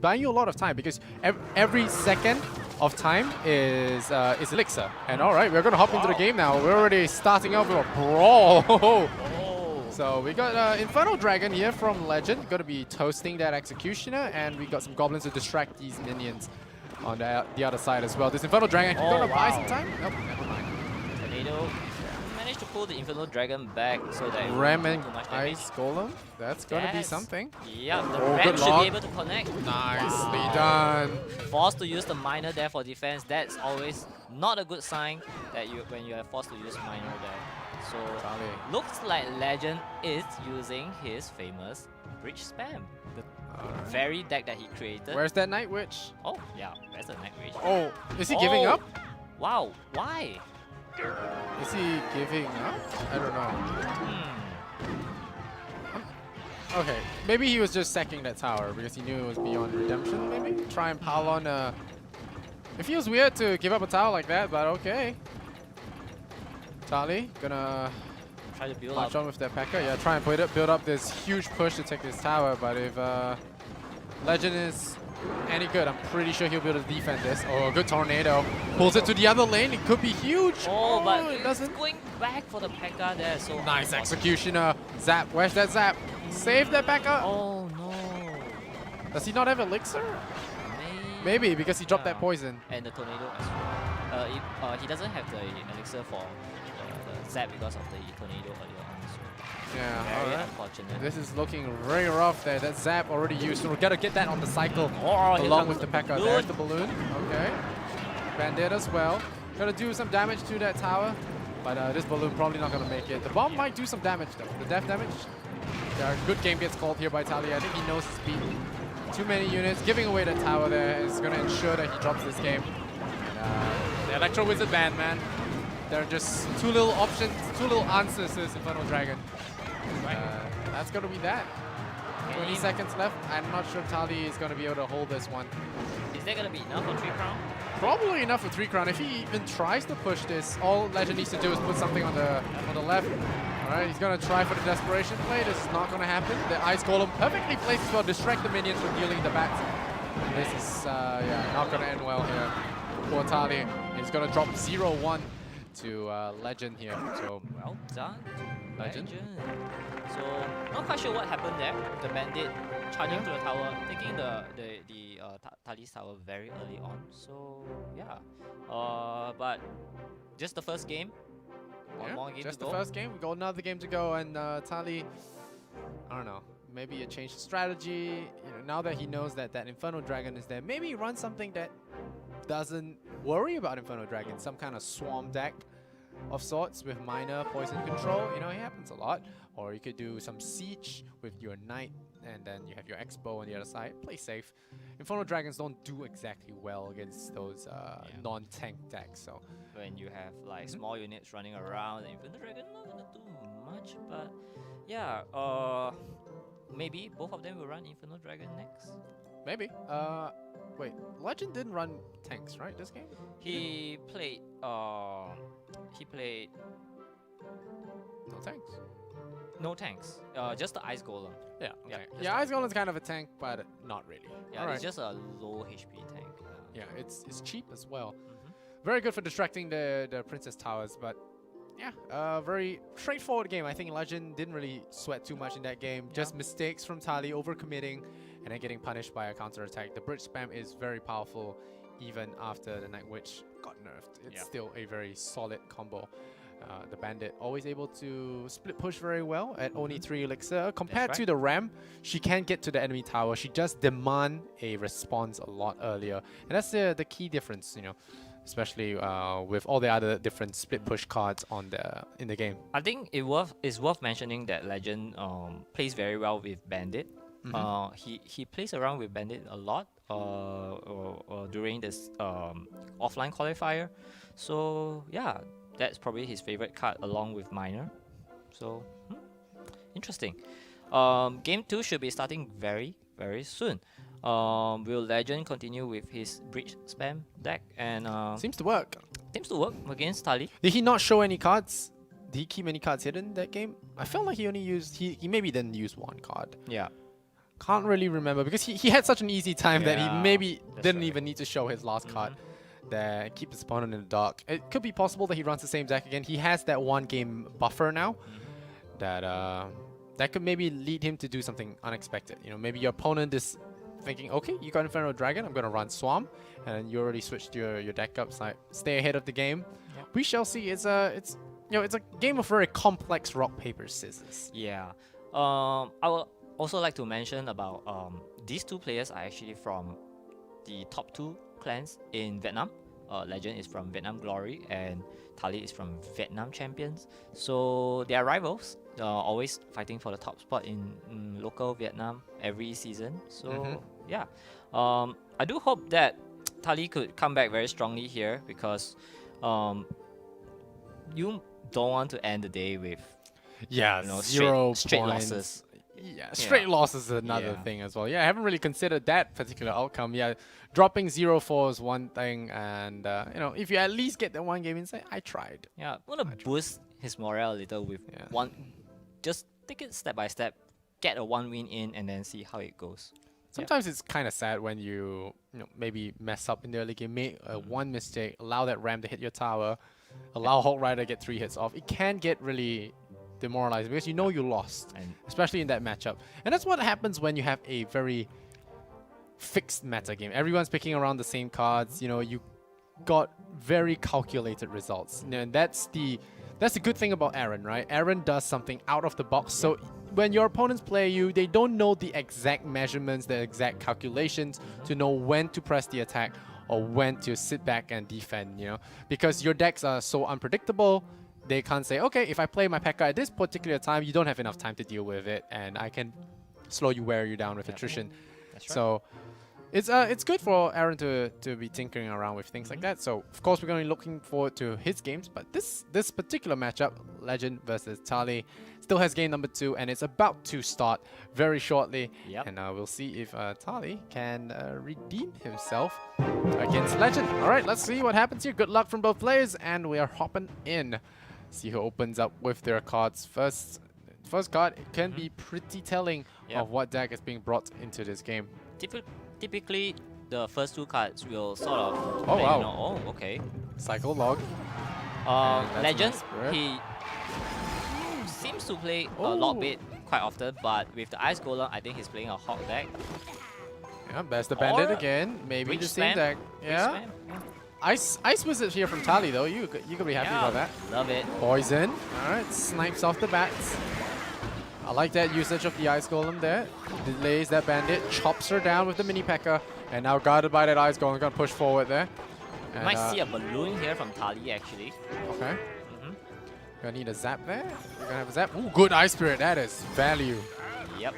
buying you a lot of time because every second of time is elixir. And all right, we're gonna hop into the game now. We're already starting off with a brawl. So we got Infernal Dragon here from Legend, going to be toasting that Executioner, and we got some Goblins to distract these minions on the other side as well. This Infernal Dragon, going to buy some time? Nope, never mind. Tornado managed to pull the Infernal Dragon back so that Ram and too much Ice Golem, that's going to be something. Yeah, the Ram should be able to connect. Nicely done. Forced to use the Miner there for defense, that's always not a good sign that when you are forced to use Miner there. So, looks like Legend is using his famous Bridge Spam. The very deck that he created. Where's that Night Witch? Oh, yeah, there's the Night Witch. Oh, is he giving up? Wow, why? Is he giving up? I don't know. Okay, maybe he was just sacking that tower because he knew it was beyond redemption, maybe? Try and pile on a... It feels weird to give up a tower like that, but okay. Tali gonna try to build march on with their P.E.K.K.A. Yeah, try and build up this huge push to take this tower. But if Legend is any good, I'm pretty sure he'll be able to defend this. Oh, good tornado. Pulls it to the other lane. It could be huge. Oh, but it doesn't. Going back for the P.E.K.K.A. there. So nice Executioner. Zap. Where's that Zap? Save that P.E.K.K.A. Oh no. Does he not have Elixir? Maybe because he dropped that poison. And the tornado as well. He doesn't have the elixir for the zap because of the tornado earlier on. So yeah, very unfortunate. This is looking very rough there. That zap already used, so we gotta get that on the cycle along with the P.E.K.K.A. There's the balloon. Okay. Bandit as well. Gotta do some damage to that tower, but this balloon probably not gonna make it. The bomb might do some damage though. The death damage. Yeah, good game gets called here by Tali. I think he knows his beat. Too many units. Giving away the tower there is going to ensure that he drops this game. And, the Electro Wizard ban, man. There are just two little options, two little answers to this Infernal Dragon. That's going to be that. 20 seconds left. I'm not sure Tali is going to be able to hold this one. Is that going to be enough for 3 crown? Probably enough for 3 crown. If he even tries to push this, all Legend needs to do is put something on the left. Alright, he's gonna try for the desperation play. This is not gonna happen. The Ice Golem perfectly placed as well, distract the minions from dealing the bats. This is yeah, not gonna end well here. Poor Tali. He's gonna drop 0-1 to Legend here. So well done, Legend. So not quite sure what happened there. The Bandit charging to the tower, taking the Tali's tower very early on. So yeah, but just the first game. One more game just to the go. first game. We got another game to go, and Tali, I don't know, maybe a change of strategy. You know, now that he knows that that Infernal Dragon is there, maybe run something that doesn't worry about Infernal Dragon, some kind of swarm deck of sorts with minor poison control. You know, it happens a lot. Or you could do some siege with your knight, and then you have your X-Bow on the other side. Play safe. Infernal Dragons don't do exactly well against those non-tank decks. So when you have like small units running around, the Infernal Dragon not gonna do much. But yeah, maybe both of them will run Infernal Dragon next. Maybe. Wait, Legend didn't run tanks, right? This game? He played. He played. No tanks. No tanks. Just the Ice Golem. Yeah. Okay. Yeah, Ice Golem's kind of a tank, but not really. Yeah, it's just a low HP tank. Yeah, it's cheap as well. Very good for distracting the Princess Towers, but yeah, very straightforward game. I think Legend didn't really sweat too much in that game. Just mistakes from Tali, overcommitting, and then getting punished by a counter attack. The bridge spam is very powerful, even after the Night Witch got nerfed. It's still a very solid combo. The Bandit always able to split push very well at only 3 elixir. Compared to the Ram, she can't get to the enemy tower. She just demand a response a lot earlier, and that's the key difference, you know. Especially with all the other different split push cards on in the game. I think it's worth mentioning that Legend plays very well with Bandit. He plays around with Bandit a lot during this offline qualifier. So yeah, that's probably his favorite card along with Miner. So interesting. Game 2 should be starting very soon. Will Legend continue with his bridge spam deck? And seems to work. Seems to work against Tali. Did he not show any cards? Did he keep any cards hidden in that game? I felt like he only used he maybe didn't use one card. Yeah. Can't really remember because he had such an easy time that he Yeah, maybe that's didn't right. even need to show his last card. That keep his opponent in the dark. It could be possible that he runs the same deck again. He has that 1 game buffer now that that could maybe lead him to do something unexpected. You know, maybe your opponent is thinking, okay, you got Inferno Dragon, I'm gonna run Swamp, and you already switched your deck up, so stay ahead of the game. Yep. We shall see. It's a game of very complex rock paper scissors. Yeah. I would also like to mention about these two players are actually from the top 2 clans in Vietnam. Legend is from Vietnam Glory and Tali is from Vietnam Champions. So they are rivals, always fighting for the top spot in local Vietnam every season. So yeah, I do hope that Tali could come back very strongly here because you don't want to end the day with Yeah, you know, 0 straight points. losses. Yeah, straight loss is another Yeah. thing as well. Yeah, I haven't really considered that particular outcome. Yeah, dropping 0-4 is one thing, and you know, if you at least get that 1 game inside, I tried. Yeah, I want to boost his morale a little with Yeah. just take it step by step, get a 1 win in, and then see how it goes. Sometimes it's kind of sad when you know, maybe mess up in the early game, make one mistake, allow that ram to hit your tower, allow Hulk Rider get 3 hits off. It can get really demoralizing because you know you lost, And especially in that matchup. And that's what happens when you have a very fixed meta game. Everyone's picking around the same cards. You know, you got very calculated results. You know, and that's the good thing about Aaron, right? Aaron does something out of the box. So when your opponents play you, they don't know the exact measurements, the exact calculations to know when to press the attack or when to sit back and defend, you know, because your decks are so unpredictable. They can't say, okay, if I play my P.E.K.K.A. at this particular time, you don't have enough time to deal with it, and I can slowly wear you down with attrition. that's right. So it's good for Aaron to be tinkering around with things like that. So of course we're going to be looking forward to his games, but this particular matchup, Legend versus Tali, still has game number 2, and it's about to start very shortly. Yep. And we'll see if Tali can redeem himself against Legend. All right, let's see what happens here. Good luck from both players, and we are hopping in. See who opens up with their cards first. First card can be pretty telling of what deck is being brought into this game. Typically, the first 2 cards will sort of. Oh, let wow. You know, oh, okay. Cycle Log. And that's Legend, nice spirit. he seems to play a Oh. lot bait quite often, but with the Ice Golem, I think he's playing a Hawk deck. Yeah, there's the Bandit Or again. Maybe Witch the same Spam. deck. Witch Yeah. Spam, yeah. Ice Wizard here from Tali though. You could be happy about that. Love it. Poison. Alright, snipes off the bats. I like that usage of the Ice Golem there. Delays that Bandit, chops her down with the mini P.E.K.K.A. And now guarded by that Ice Golem, gonna push forward there. We And, might see a balloon here from Tali actually. Okay. Gonna need a zap there. We're gonna have a zap. Ooh, good Ice Spirit. That is value. Yep.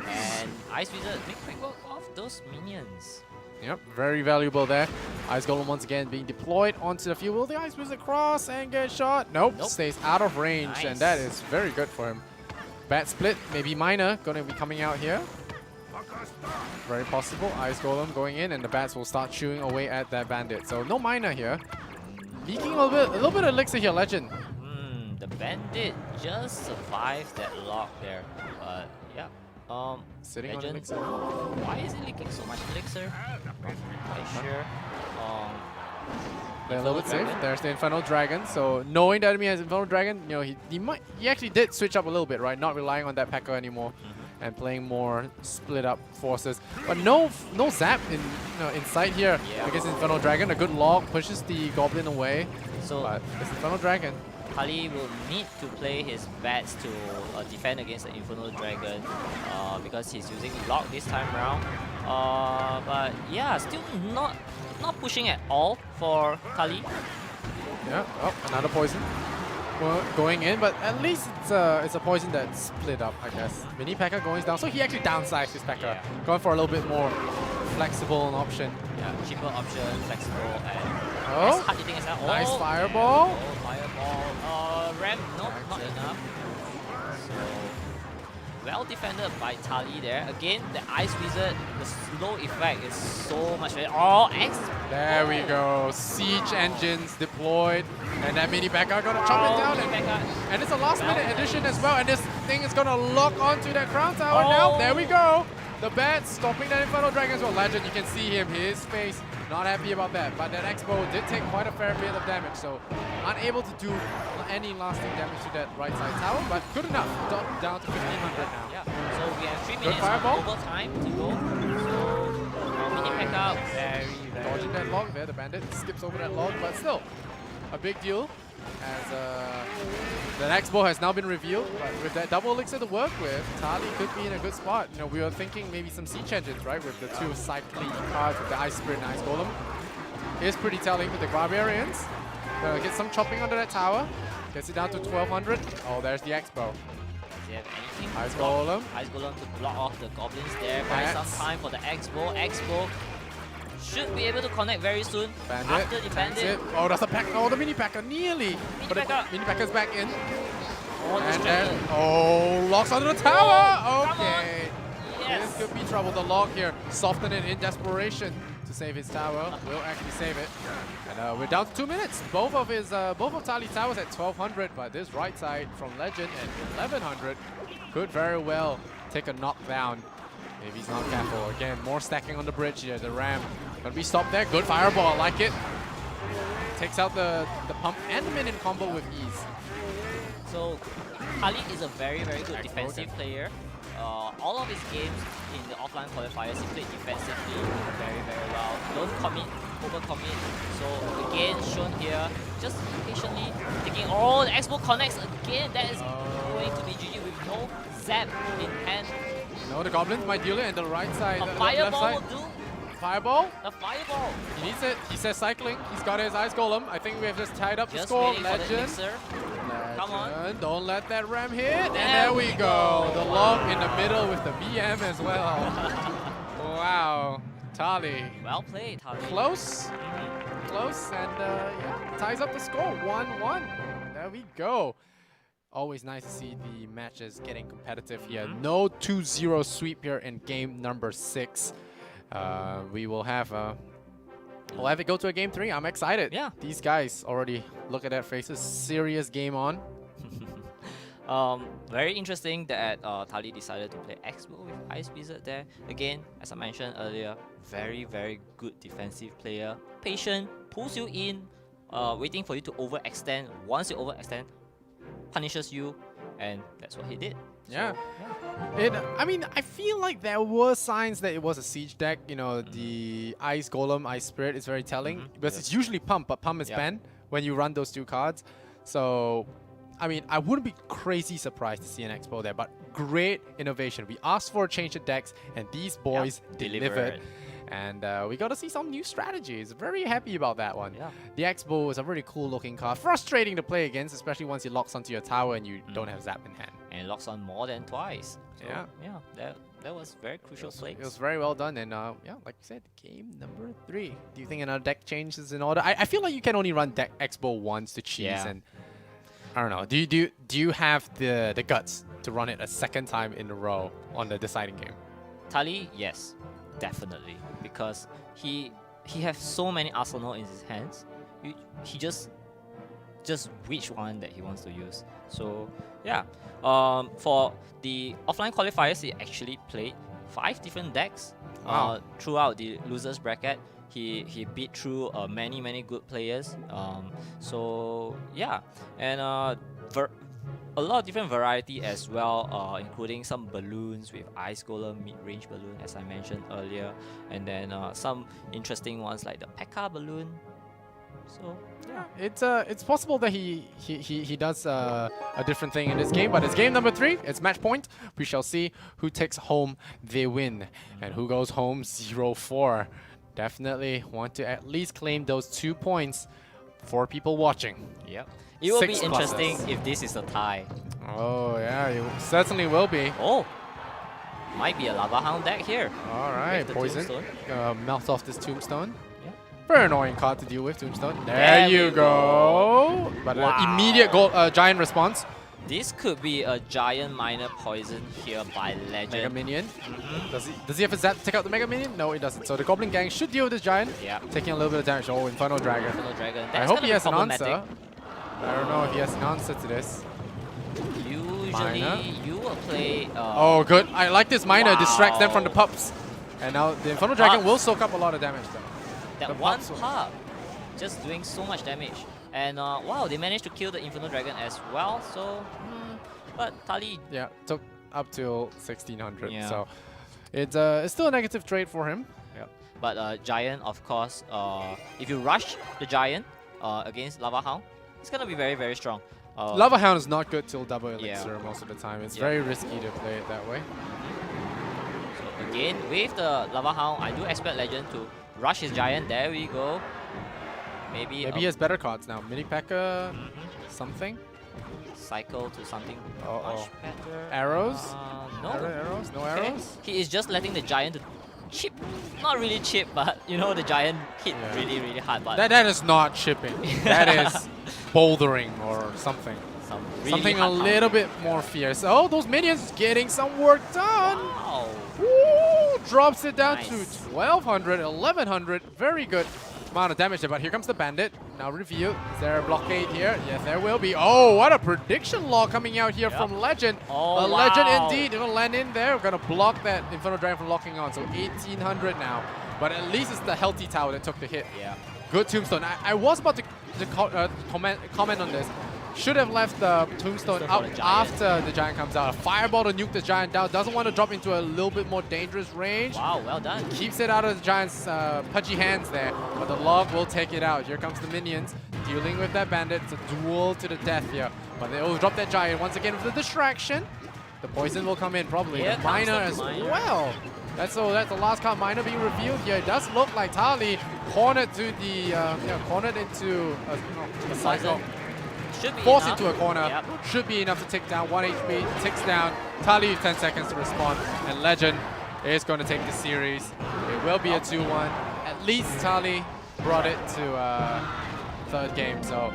And Ice Wizard make quick work of those minions. Yep, very valuable there. Ice Golem once again being deployed onto the field. Will the Ice Wizard cross and get shot? Nope, Nope. stays out of range, and Nice. that is very good for him. Bat split, maybe Miner gonna be coming out here. Very possible. Ice Golem going in, and the bats will start chewing away at that Bandit. So no Miner here. Leaking a little bit of elixir here, Legend. The Bandit just survived that lock there, but yeah. Sitting on Legend, elixir. why is he leaking so much elixir? Not quite sure. They're a little bit Infernal safe. Dragon. There's the Infernal Dragon. So knowing that enemy has Infernal Dragon, you know, he actually did switch up a little bit, right? Not relying on that P.E.K.K.A. anymore and playing more split up forces. But no zap inside here Yeah. against Infernal Dragon. A good log pushes the Goblin away. So But it's Infernal Dragon. Tali will need to play his bats to defend against the Infernal Dragon because he's using lock this time around. But yeah, still not pushing at all for Tali. Yeah. Oh, another poison. Well, going in, but at least it's a poison that's split up, I guess. Mini P.E.K.K.A. going down, so he actually downsized his P.E.K.K.A. Yeah. Going for a little bit more flexible an option. Yeah, cheaper option, flexible, and Oh, as hard hitting as well. nice Oh, fireball. yeah. Oh, fireball. Ram, nope, not Accent. enough. So well defended by Tali there. Again, the Ice Wizard, the slow effect is so much better. Oh, X. There we go. Siege engines deployed. And that mini P.E.K.K.A. gonna chop it down. Rebecca. And it's a last minute addition as well. And this thing is gonna lock onto that crown tower Oh. now. There we go. The bat stopping that Infernal Dragon as well. Legend, you can see him, his face, not happy about that. But that Expo did take quite a fair bit of damage, so unable to do any lasting damage to that right side tower, but good enough. Down to 1500 now. Yeah. So we have 3 minutes fireball. of overtime to go. So mini pack out, very Dodging that log there, the bandit skips over that log, but still a big deal as the Expo has now been revealed. But with that double elixir to work with, Tali could be in a good spot. You know, we were thinking maybe some siege engines, right, with the two cycling cards with the Ice Spirit and Ice Golem. Is pretty telling with the Barbarians. Get some chopping under that tower. Gets it down to 1200. Oh, there's the Expo. Does he have anything? Ice Golem. Ice Golem to block off the goblins there. Buy some time for the Expo. Expo should be able to connect very soon. Bandit. After the Bandit. Oh, that's a pack. Oh, the mini packer nearly. But the mini packer's back in. Oh, And then, oh, locks onto the tower. Okay. Yes. This could be trouble. The log here, soften it in desperation to save his tower. Will actually save it. And we're down to 2 minutes. Both of Tali's towers at 1200, but this right side from Legend at 1100 could very well take a knockdown if he's not careful. Again, more stacking on the bridge here. The ram gonna be stopped there. Good fireball, I like it. Takes out the pump and the minion combo with ease. So Tali is a very, very good defensive player. All of his games in the offline qualifiers, he played defensively very, very well. Don't commit, overcommit. So again, shown here, just patiently taking all the Expo connects again. That is going to be GG with no zap in hand. No, the goblins might deal it, and the right side, A the left fireball side. will do. Fireball? The fireball. He needs it. He says cycling. He's got his Ice Golem. I think we have just tied up the Just score. waiting for the Legend. elixir. Come on. Don't let that ram hit. And there we go. The log in the middle with the BM as well. Wow. Tali. Well played, Tali. Close. Close. And yeah, ties up the score. 1-1. There we go. Always nice to see the matches getting competitive here. No 2-0 sweep here in game number 6. We will have we'll have it go to a game 3. I'm excited. Yeah. These guys already look at their faces. Serious game on. Very interesting that Tali decided to play Expo with Ice Wizard there. Again, as I mentioned earlier, very, very good defensive player. Patient, pulls you in, waiting for you to overextend. Once you overextend, punishes you, and that's what he did. Yeah. I mean, I feel like there were signs that it was a siege deck. You know, the Ice Golem, Ice Spirit is very telling. Because it's usually Pump, but Pump is banned when you run those two cards. So, I mean, I wouldn't be crazy surprised to see an Expo there, but great innovation. We asked for a change of decks, and these boys delivered. And we got to see some new strategies. Very happy about that one. Yeah. The Expo is a really cool looking card. Frustrating to play against, especially once it locks onto your tower and you don't have Zap in hand. And locks on more than twice. So, Yeah. that was very crucial play. It was very well done. And yeah, like you said, game number 3. Do you think another deck change is in order? I feel like you can only run deck Expo once to cheese. Yeah. And I don't know. Do you have the guts to run it a second time in a row on the deciding game? Tali, yes, definitely, because he has so many arsenal in his hands. He just which one that he wants to use. So yeah, for the offline qualifiers, he actually played 5 different decks throughout the losers bracket. He beat through many good players. So yeah, and a lot of different variety as well, including some balloons with Ice Golem, mid-range balloon, as I mentioned earlier, and then some interesting ones like the P.E.K.K.A balloon. So yeah, it's possible that he does a different thing in this game, but it's game number 3. It's match point. We shall see who takes home the win and who goes home 0-4. Definitely want to at least claim those 2 points for people watching. Yep. It will be 6 interesting pluses. if this is a tie. Oh yeah, it certainly will be. Oh, might be a Lava Hound deck here. All right, With the poison. Tombstone. Melt off this Tombstone. Yeah. Very annoying card to deal with, Tombstone. There There you we go. But Wow. immediate giant response. This could be a giant minor poison here by Mega Legend. Minion. Does he have a zap to take out the Mega Minion? No, he doesn't. So the Goblin Gang should deal with this giant. Yeah. Taking a little bit of damage. Oh, Infernal Dragon. Infernal Dragon. I That's hope gonna he be has an problematic. answer. I don't know if he has an answer to this. Usually, Miner. you will play. Oh, good. I like this Miner. Distracts them from the Wow. pups. And now the Infernal Dragon Pups. will soak up a lot of damage though. That the one pups will- pub, just doing so much damage. And wow, they managed to kill the Infernal Dragon as well. So, but Tali, Yeah, took up till 1600. Yeah. So it's still a negative trade for him. but Giant, of course, if you rush the Giant against Lava Hound, it's gonna be very, very strong. Lava Hound is not good till double Yeah. elixir most of the time. It's Yeah. very risky to play it that way. So again, with the Lava Hound, I do expect Legend to rush his Giant. There we go. Maybe Maybe he has better cards now. Mini P.E.K.K.A. something. cycle to something Uh-oh. much better. Arrows? No. Arrows? No Okay. arrows? He is just letting the Giant to chip. Not really chip, but you know the Giant hit Yeah. really, really hard. But That is not chipping. That is bouldering or something. some really Something a hard pound. little bit more fierce. Oh, those minions getting some work done. Wow. Woo! Drops it down Nice. to 1200, 1100. Very good amount of damage there. But here comes the bandit. Now reveal. Is there a blockade here? Yes, there will be. Oh, what a prediction law coming out here Yep. from Legend. Oh, a Legend wow. indeed. Gonna land in there. We're gonna block that Infernal Dragon from locking on. So 1800 now. But at least it's the healthy tower that took the hit. Yeah. Good tombstone. I was about to comment on this. Should have left the tombstone for up the giant. after the giant comes out. A fireball to nuke the giant down. Doesn't want to drop into a little bit more dangerous range. Wow. Well done. Keeps it out of the giant's pudgy hands there. But the log will take it out. Here comes the minions dealing with that bandit. It's a duel to the death here. But they will drop that giant once again with the distraction. The poison will come in probably. Here The comes miner the as miner. well. That's the last card miner being revealed here. It does look like Tali cornered to the cornered into a cycle. Poison. Should be Forced enough. into a corner. Yep. Should be enough to tick down. 1 HP, ticks down. Tali 10 seconds to respond. And Legend is going to take the series. It will be a 2-1. At least Tali brought it to third game. So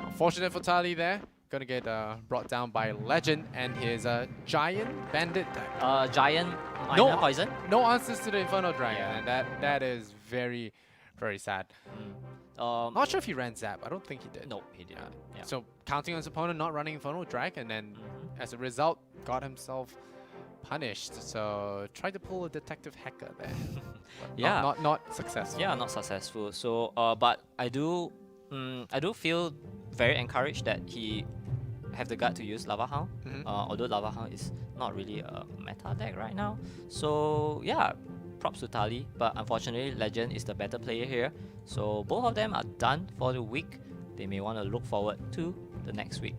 unfortunate for Tali there. Going to get brought down by Legend and his giant bandit deck. Giant miner No. poison. No answers to the Infernal Dragon. Yeah. And that is very, very sad. Not sure if he ran Zap. I don't think he did. No, he did not. Yeah. So counting on his opponent not running Infernal Dragon, and then as a result, got himself punished. So tried to pull a detective hacker there. But Yeah. Not successful. Yeah, not successful. So, but I do feel very encouraged that he have the gut to use Lava Hound. Mhm. Although Lava Hound is not really a meta deck right now. So yeah, props to Tali. But unfortunately, Legend is the better player here. So both of them are done for the week. They may want to look forward to the next week.